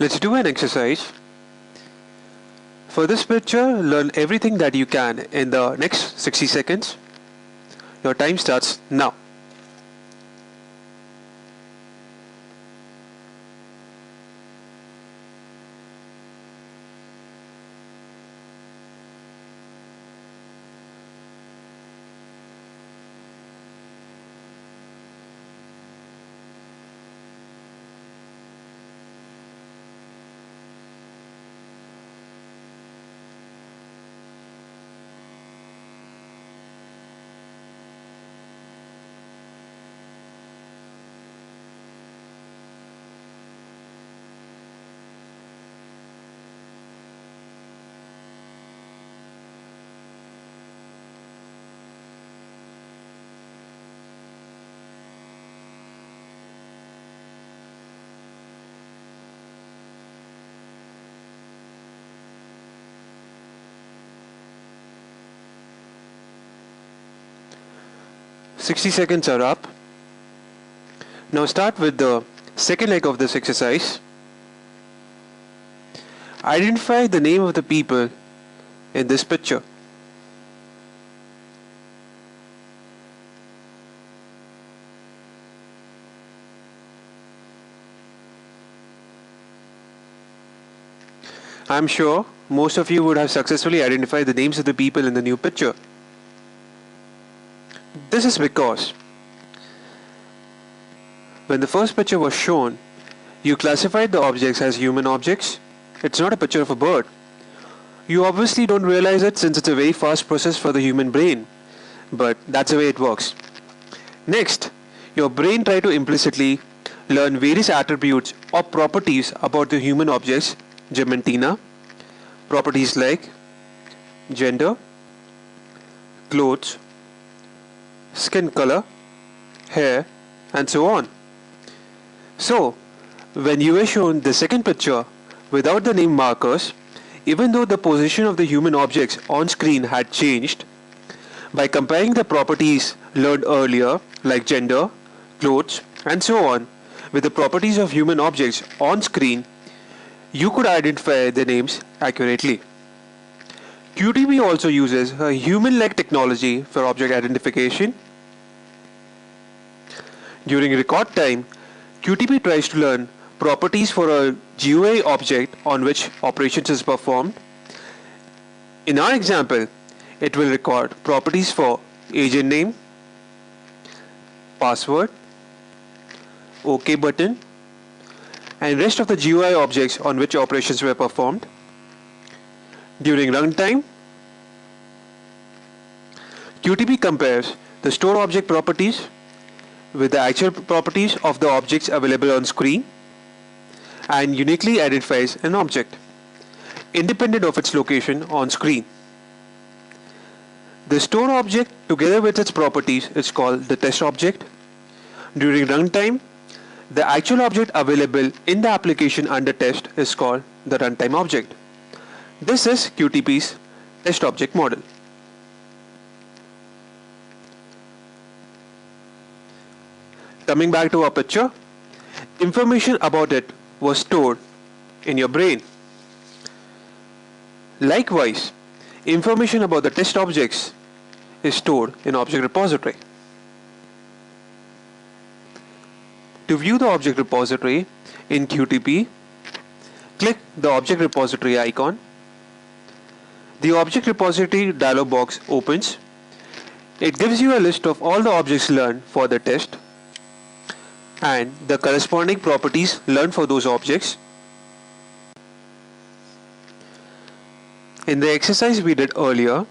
Let's do an exercise. For this picture, learn everything that you can in the next 60 seconds. Your time starts now. "60 seconds are up. Now start with the second leg of this exercise. Identify the name of the people in this picture. I'm sure most of you would have successfully identified the names of the people in the new picture. This is because when the first picture was shown, you classified the objects as human objects. It's not a picture of a bird. You obviously don't realize it since it's a very fast process for the human brain, but that's the way it works. Next, your brain tried to implicitly learn various attributes or properties about the human objects, Gementina, properties like gender, clothes, skin color, hair, and so on. So, when you were shown the second picture without the name markers, even though the position of the human objects on screen had changed, by comparing the properties learned earlier, like gender, clothes, and so on, with the properties of human objects on screen, you could identify the names accurately. QTP also uses a human-like technology for object identification. During record time, QTP tries to learn properties for a GUI object on which operations is performed. In our example, it will record properties for agent name, password, OK button, and rest of the GUI objects on which operations were performed. During runtime, QTP compares the stored object properties with the actual properties of the objects available on screen and uniquely identifies an object, independent of its location on screen. The stored object together with its properties is called the test object. During runtime, the actual object available in the application under test is called the runtime object. This is QTP's test object model. Coming back to our picture, information about it was stored in your brain. Likewise, information about the test objects is stored in object repository. To view the object repository in QTP, click the object repository icon. The object repository dialog box opens. It gives you a list of all the objects learned for the test and the corresponding properties learned for those objects. In the exercise we did earlier,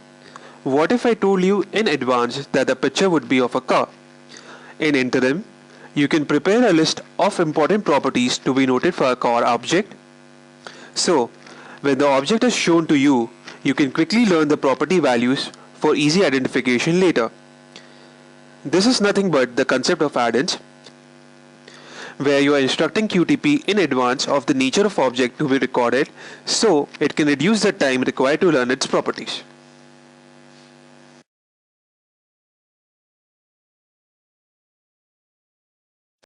what if I told you in advance that the picture would be of a car? In interim, you can prepare a list of important properties to be noted for a car object. So, when the object is shown to you, you can quickly learn the property values for easy identification later. This is nothing but the concept of add-ins, where you are instructing QTP in advance of the nature of object to be recorded so it can reduce the time required to learn its properties.